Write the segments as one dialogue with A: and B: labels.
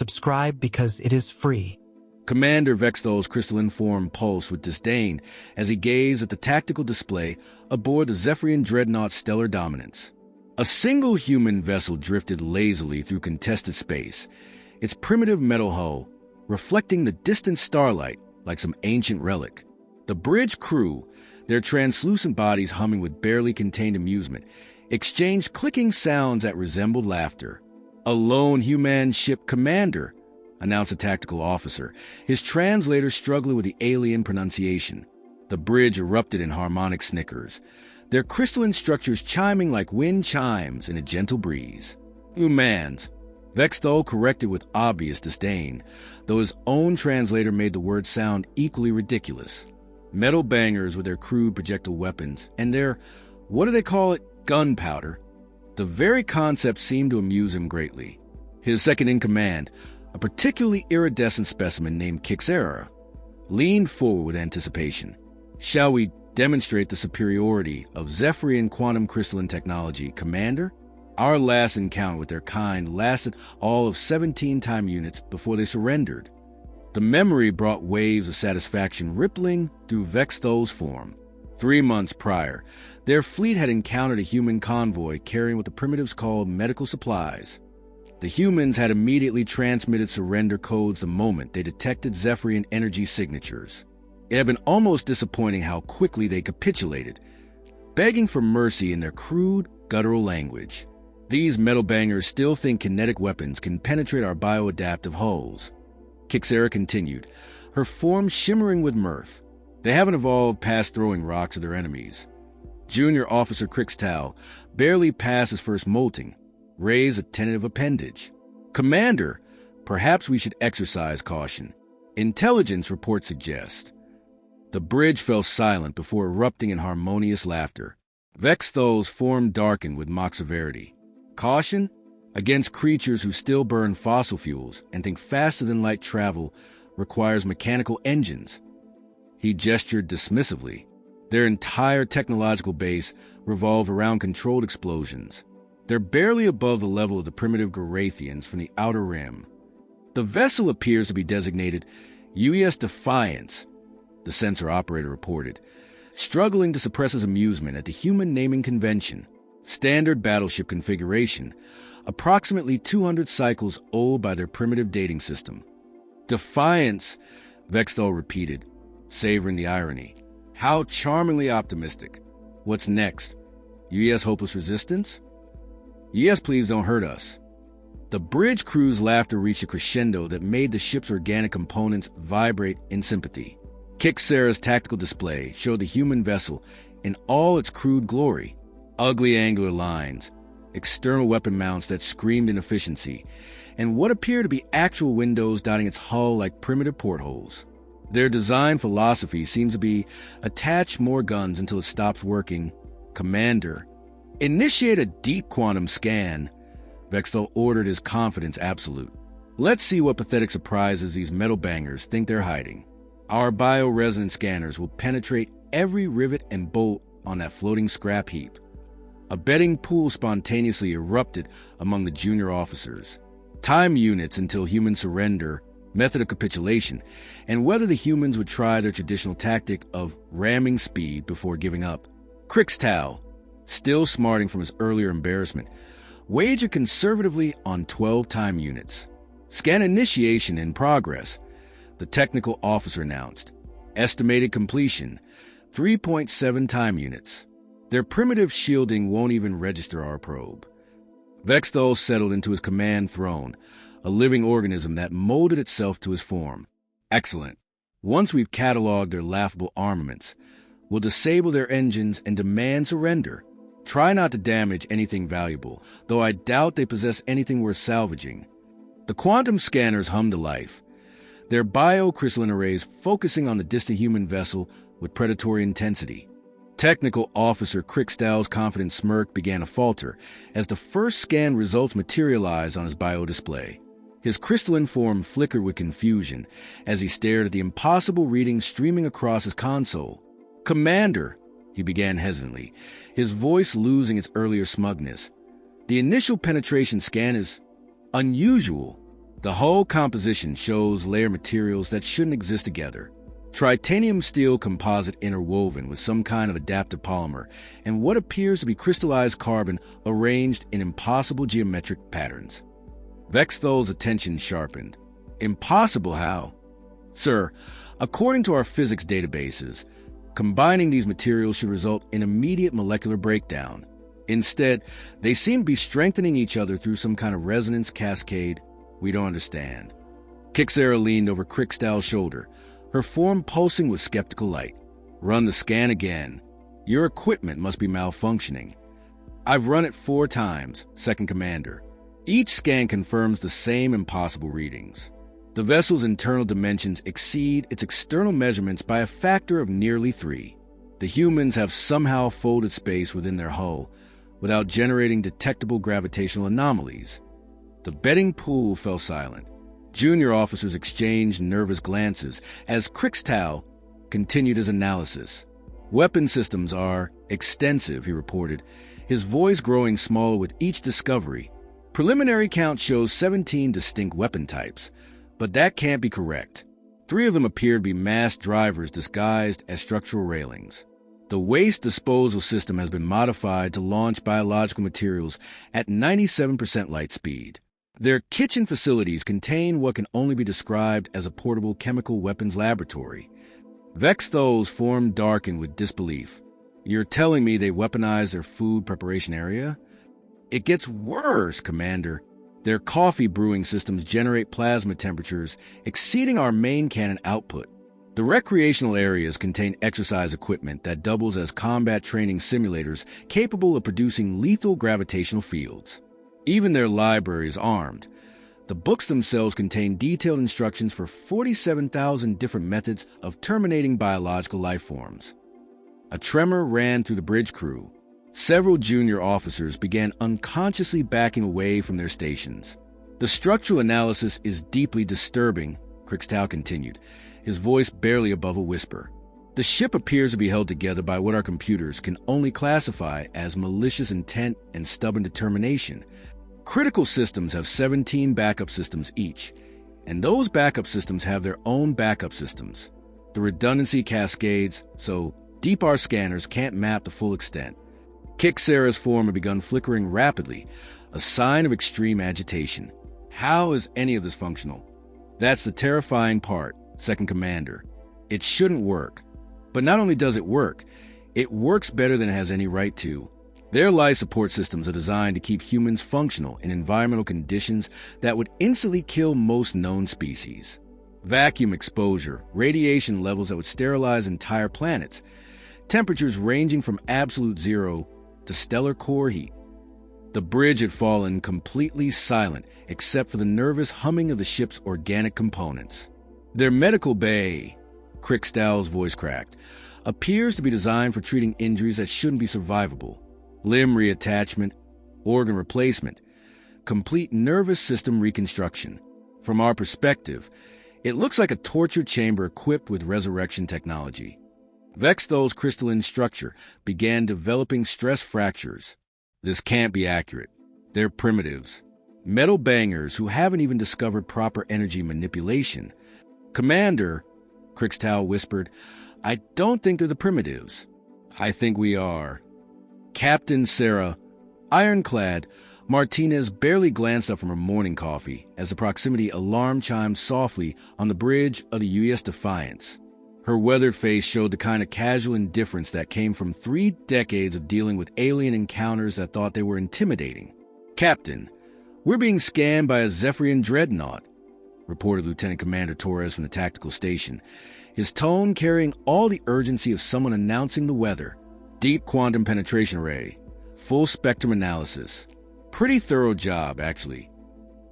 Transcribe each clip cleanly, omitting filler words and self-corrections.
A: Subscribe because it is free.
B: Commander Vextol's crystalline form pulsed with disdain as he gazed at the tactical display aboard the Zephyrian dreadnought's stellar dominance. A single human vessel drifted lazily through contested space, its primitive metal hull reflecting the distant starlight like some ancient relic. The bridge crew, their translucent bodies humming with barely contained amusement, exchanged clicking sounds that resembled laughter. "A lone human ship commander," announced a tactical officer, his translator struggling with the alien pronunciation. The bridge erupted in harmonic snickers, their crystalline structures chiming like wind chimes in a gentle breeze. "Humans," Vextol corrected with obvious disdain, though his own translator made the word sound equally ridiculous. Metal bangers with their crude projectile weapons and their, what do they call it, gunpowder. The very concept seemed to amuse him greatly. His second-in-command, a particularly iridescent specimen named Kixera, leaned forward with anticipation. "Shall we demonstrate the superiority of Zephyrian quantum crystalline technology, Commander? Our last encounter with their kind lasted all of 17 time units before they surrendered." The memory brought waves of satisfaction rippling through Vextol's form. 3 months prior, their fleet had encountered a human convoy carrying what the primitives called medical supplies. The humans had immediately transmitted surrender codes the moment they detected Zephyrian energy signatures. It had been almost disappointing how quickly they capitulated, begging for mercy in their crude, guttural language. "These metal bangers still think kinetic weapons can penetrate our bioadaptive hulls," Kixera continued, her form shimmering with mirth. "They haven't evolved past throwing rocks at their enemies." Junior Officer Crixtal, barely past his first molting, raised a tentative appendage. "Commander, perhaps we should exercise caution. Intelligence reports suggest." The bridge fell silent before erupting in harmonious laughter. Vexthol's form darkened with mock severity. "Caution? Against creatures who still burn fossil fuels and think faster-than-light travel requires mechanical engines." He gestured dismissively. Their entire technological base revolved around controlled explosions. They're barely above the level of the primitive Gorathians from the Outer Rim. "The vessel appears to be designated UES Defiance," the sensor operator reported, struggling to suppress his amusement at the human naming convention. "Standard battleship configuration, approximately 200 cycles old by their primitive dating system." "Defiance," Vextol repeated, savoring the irony. "How charmingly optimistic. What's next? UES Hopeless Resistance?" "Yes, please don't hurt us." The bridge crew's laughter reached a crescendo that made the ship's organic components vibrate in sympathy. Kixera's tactical display showed the human vessel in all its crude glory. Ugly angular lines, external weapon mounts that screamed inefficiency, and what appeared to be actual windows dotting its hull like primitive portholes. Their design philosophy seems to be attach more guns until it stops working. "Commander, initiate a deep quantum scan," Vextol ordered, his confidence absolute. "Let's see what pathetic surprises these metal bangers think they're hiding. Our bioresonance scanners will penetrate every rivet and bolt on that floating scrap heap." A betting pool spontaneously erupted among the junior officers. Time units until human surrender, method of capitulation, and whether the humans would try their traditional tactic of ramming speed before giving up. Crixtal, still smarting from his earlier embarrassment, wagered conservatively on 12 time units. "Scan initiation in progress," the technical officer announced. "Estimated completion, 3.7 time units. Their primitive shielding won't even register our probe." Vextol settled into his command throne, a living organism that molded itself to his form. "Excellent. Once we've cataloged their laughable armaments, we'll disable their engines and demand surrender. Try not to damage anything valuable, though I doubt they possess anything worth salvaging." The quantum scanners hummed to life, their bio-crystalline arrays focusing on the distant human vessel with predatory intensity. Technical Officer Crixtal's confident smirk began to falter as the first scan results materialized on his bio-display. His crystalline form flickered with confusion as he stared at the impossible readings streaming across his console. "Commander," he began hesitantly, his voice losing its earlier smugness, "the initial penetration scan is unusual." The hull composition shows layer materials that shouldn't exist together. Titanium steel composite interwoven with some kind of adaptive polymer, and what appears to be crystallized carbon arranged in impossible geometric patterns. Vexthol's attention sharpened. Impossible how? Sir, according to our physics databases, combining these materials should result in immediate molecular breakdown. Instead, they seem to be strengthening each other through some kind of resonance cascade we don't understand. Kixera leaned over Crickstow's shoulder, her form pulsing with skeptical light. Run the scan again. Your equipment must be malfunctioning. I've run it 4 times, Second Commander. Each scan confirms the same impossible readings. The vessel's internal dimensions exceed its external measurements by a factor of nearly 3. The humans have somehow folded space within their hull without generating detectable gravitational anomalies. The betting pool fell silent. Junior officers exchanged nervous glances as Crickstow continued his analysis. Weapon systems are extensive, he reported, his voice growing smaller with each discovery. Preliminary count shows 17 distinct weapon types, but that can't be correct. 3 of them appear to be mass drivers disguised as structural railings. The waste disposal system has been modified to launch biological materials at 97% light speed. Their kitchen facilities contain what can only be described as a portable chemical weapons laboratory. Vexthol's form darkened with disbelief. You're telling me they weaponize their food preparation area? It gets worse, Commander. Their coffee brewing systems generate plasma temperatures exceeding our main cannon output. The recreational areas contain exercise equipment that doubles as combat training simulators capable of producing lethal gravitational fields. Even their library is armed. The books themselves contain detailed instructions for 47,000 different methods of terminating biological life forms. A tremor ran through the bridge crew. Several junior officers began unconsciously backing away from their stations. The structural analysis is deeply disturbing, Crickstow continued, his voice barely above a whisper. The ship appears to be held together by what our computers can only classify as malicious intent and stubborn determination. Critical systems have 17 backup systems each, and those backup systems have their own backup systems. The redundancy cascades, so deep our scanners can't map the full extent. Kixera's form had begun flickering rapidly, a sign of extreme agitation. How is any of this functional? That's the terrifying part, Second Commander. It shouldn't work. But not only does it works better than it has any right to. Their life support systems are designed to keep humans functional in environmental conditions that would instantly kill most known species. Vacuum exposure, radiation levels that would sterilize entire planets, temperatures ranging from absolute zero to stellar core heat. The bridge had fallen completely silent except for the nervous humming of the ship's organic components. Their medical bay, Crickstow's voice cracked, appears to be designed for treating injuries that shouldn't be survivable. Limb reattachment, organ replacement, complete nervous system reconstruction. From our perspective, it looks like a torture chamber equipped with resurrection technology. Vexthol's crystalline structure began developing stress fractures. This can't be accurate. They're primitives. Metal bangers who haven't even discovered proper energy manipulation. Commander, Crickstow whispered, I don't think they're the primitives. I think we are. Captain Sarah, ironclad, Martinez barely glanced up from her morning coffee as the proximity alarm chimed softly on the bridge of the U.S. Defiance. Her weathered face showed the kind of casual indifference that came from 3 decades of dealing with alien encounters that thought they were intimidating. Captain, we're being scanned by a Zephyrian dreadnought, reported Lieutenant Commander Torres from the tactical station, his tone carrying all the urgency of someone announcing the weather. Deep quantum penetration array, full spectrum analysis. Pretty thorough job, actually.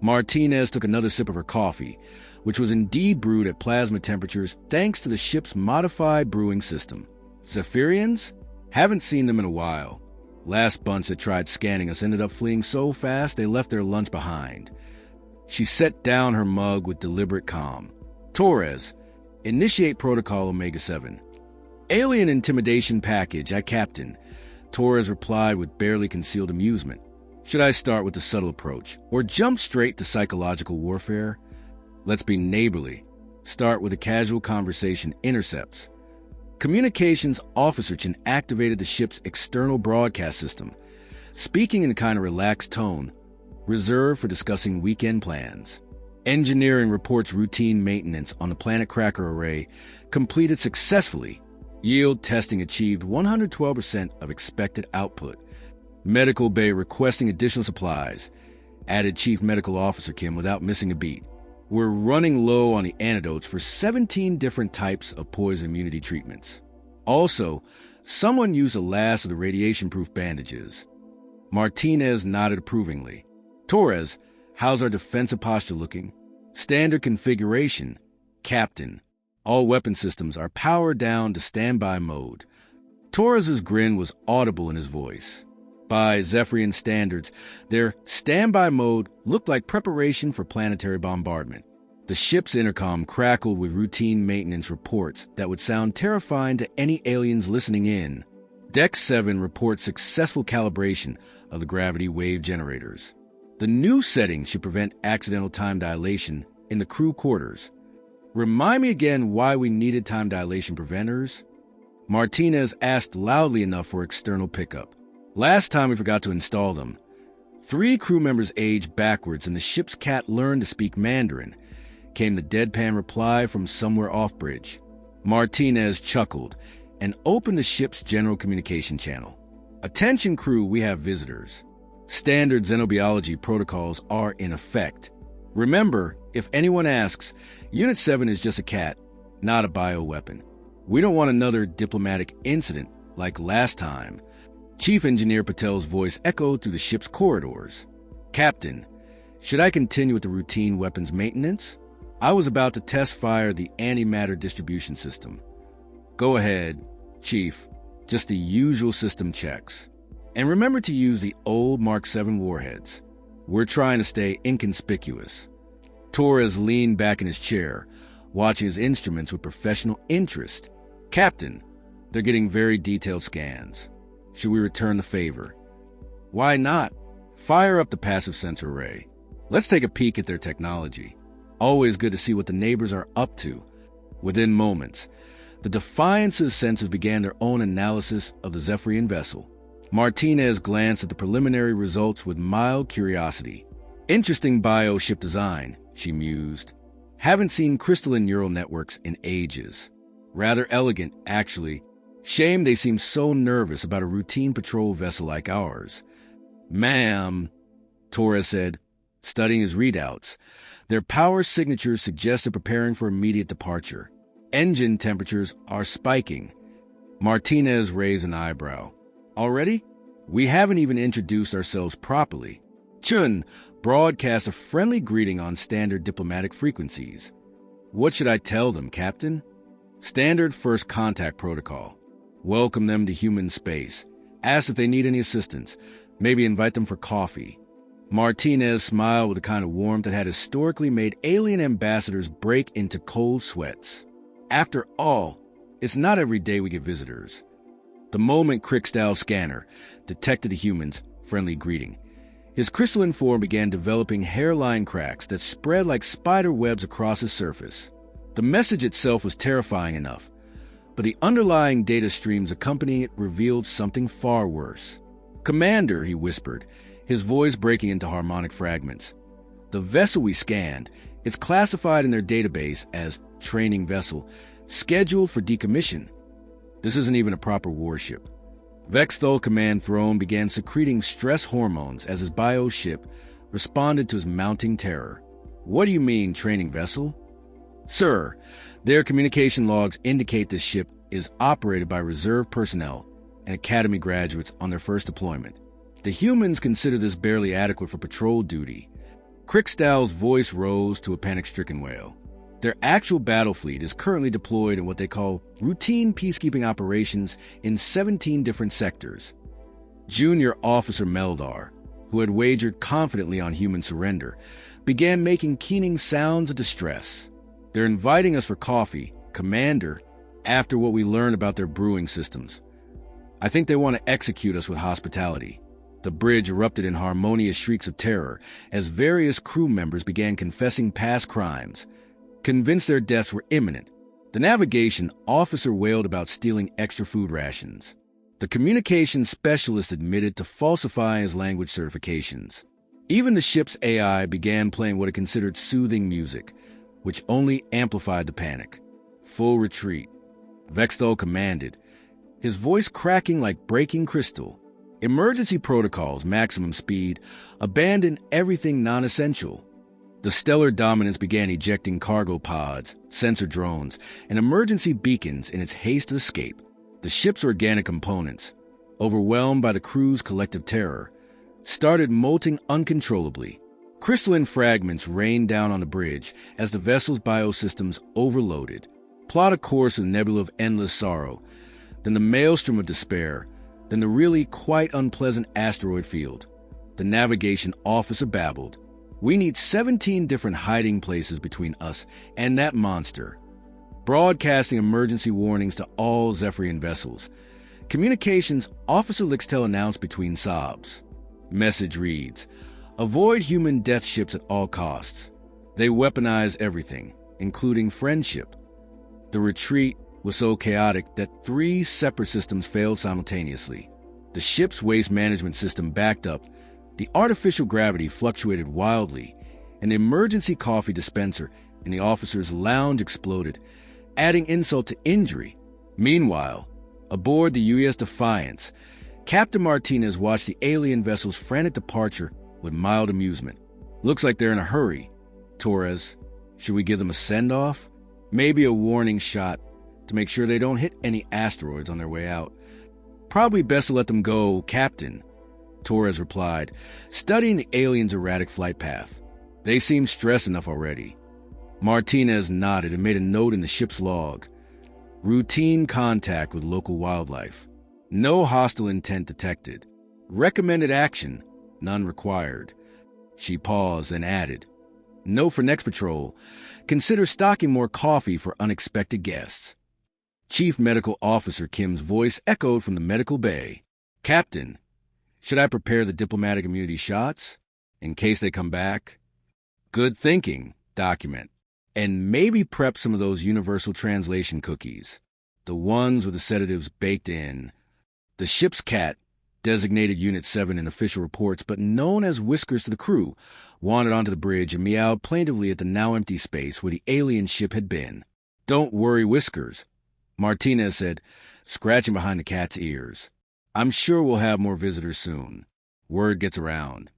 B: Martinez took another sip of her coffee, which was indeed brewed at plasma temperatures thanks to the ship's modified brewing system. Zephyrians? Haven't seen them in a while. Last bunch that tried scanning us ended up fleeing so fast they left their lunch behind. She set down her mug with deliberate calm. Torres, initiate protocol Omega-7. Alien intimidation package at Captain, Torres replied with barely concealed amusement. Should I start with the subtle approach, or jump straight to psychological warfare? Let's be neighborly. Start with a casual conversation intercepts. Communications Officer Chen activated the ship's external broadcast system, speaking in a kind of relaxed tone, reserved for discussing weekend plans. Engineering reports routine maintenance on the Planet Cracker array completed successfully. Yield testing achieved 112% of expected output. Medical Bay requesting additional supplies, added Chief Medical Officer Kim without missing a beat. We're running low on the antidotes for 17 different types of poison immunity treatments. Also, someone used the last of the radiation-proof bandages. Martinez nodded approvingly. Torres, how's our defensive posture looking? Standard configuration. Captain. All weapon systems are powered down to standby mode. Torres's grin was audible in his voice. By Zephyrian standards, their standby mode looked like preparation for planetary bombardment. The ship's intercom crackled with routine maintenance reports that would sound terrifying to any aliens listening in. Deck 7 reports successful calibration of the gravity wave generators. The new settings should prevent accidental time dilation in the crew quarters. Remind me again why we needed time dilation preventers? Martinez asked loudly enough for external pickup. Last time we forgot to install them. 3 crew members aged backwards and the ship's cat learned to speak Mandarin, came the deadpan reply from somewhere off-bridge. Martinez chuckled and opened the ship's general communication channel. Attention crew, we have visitors. Standard xenobiology protocols are in effect. Remember, if anyone asks, Unit 7 is just a cat, not a bioweapon. We don't want another diplomatic incident like last time. Chief Engineer Patel's voice echoed through the ship's corridors. Captain, should I continue with the routine weapons maintenance? I was about to test fire the antimatter distribution system. Go ahead, Chief. Just the usual system checks. And remember to use the old Mark 7 warheads. We're trying to stay inconspicuous. Torres leaned back in his chair, watching his instruments with professional interest. Captain, they're getting very detailed scans. Should we return the favor? Why not? Fire up the passive sensor array. Let's take a peek at their technology. Always good to see what the neighbors are up to. Within moments, the Defiance's sensors began their own analysis of the Zephyrian vessel. Martinez glanced at the preliminary results with mild curiosity. Interesting bio-ship design, she mused. Haven't seen crystalline neural networks in ages. Rather elegant, actually. Shame they seem so nervous about a routine patrol vessel like ours. Ma'am, Torres said, studying his readouts. Their power signatures suggested preparing for immediate departure. Engine temperatures are spiking. Martinez raised an eyebrow. Already? We haven't even introduced ourselves properly. Chun broadcast a friendly greeting on standard diplomatic frequencies. What should I tell them, Captain? Standard first contact protocol. Welcome them to human space. Ask if they need any assistance. Maybe invite them for coffee. Martinez smiled with the kind of warmth that had historically made alien ambassadors break into cold sweats. After all, it's not every day we get visitors. The moment Crickstow's scanner detected the human's friendly greeting, his crystalline form began developing hairline cracks that spread like spider webs across his surface. The message itself was terrifying enough, but the underlying data streams accompanying it revealed something far worse. Commander, he whispered, his voice breaking into harmonic fragments. The vessel we scanned is classified in their database as training vessel, scheduled for decommission. This isn't even a proper warship. Vexthal Command Throne began secreting stress hormones as his bio-ship responded to his mounting terror. What do you mean, training vessel? Sir, their communication logs indicate this ship is operated by reserve personnel and academy graduates on their first deployment. The humans consider this barely adequate for patrol duty. Crickstow's voice rose to a panic-stricken wail. Their actual battle fleet is currently deployed in what they call routine peacekeeping operations in 17 different sectors. Junior Officer Meldar, who had wagered confidently on human surrender, began making keening sounds of distress. They're inviting us for coffee, Commander, after what we learned about their brewing systems. I think they want to execute us with hospitality. The bridge erupted in harmonious shrieks of terror as various crew members began confessing past crimes. Convinced their deaths were imminent, the navigation officer wailed about stealing extra food rations. The communications specialist admitted to falsifying his language certifications. Even the ship's AI began playing what it considered soothing music, which only amplified the panic. Full retreat, Vexthal commanded, his voice cracking like breaking crystal. Emergency protocols, maximum speed, abandon everything non-essential. The stellar dominance began ejecting cargo pods, sensor drones, and emergency beacons in its haste to escape. The ship's organic components, overwhelmed by the crew's collective terror, started molting uncontrollably. Crystalline fragments rained down on the bridge as the vessel's biosystems overloaded. Plot a course in the nebula of endless sorrow, then the maelstrom of despair, then the really quite unpleasant asteroid field. The navigation officer babbled. We need 17 different hiding places between us and that monster. Broadcasting emergency warnings to all Zephyrian vessels. Communications Officer Lixtel announced between sobs. Message reads, avoid human death ships at all costs. They weaponize everything, including friendship. The retreat was so chaotic that 3 separate systems failed simultaneously. The ship's waste management system backed up, the artificial gravity fluctuated wildly, and the emergency coffee dispenser in the officer's lounge exploded, adding insult to injury. Meanwhile, aboard the UES Defiance, Captain Martinez watched the alien vessel's frantic departure with mild amusement. Looks like they're in a hurry. Torres, should we give them a send-off? Maybe a warning shot to make sure they don't hit any asteroids on their way out. Probably best to let them go, Captain, Torres replied, studying the aliens' erratic flight path. They seemed stressed enough already. Martinez nodded and made a note in the ship's log. Routine contact with local wildlife. No hostile intent detected. Recommended action, none required. She paused and added, note for next patrol, consider stocking more coffee for unexpected guests. Chief Medical Officer Kim's voice echoed from the medical bay. Captain, should I prepare the diplomatic immunity shots in case they come back? Good thinking, document. And maybe prep some of those universal translation cookies, the ones with the sedatives baked in. The ship's cat, designated Unit 7 in official reports but known as Whiskers to the crew, wandered onto the bridge and meowed plaintively at the now empty space where the alien ship had been. Don't worry, Whiskers, Martinez said, scratching behind the cat's ears. I'm sure we'll have more visitors soon. Word gets around.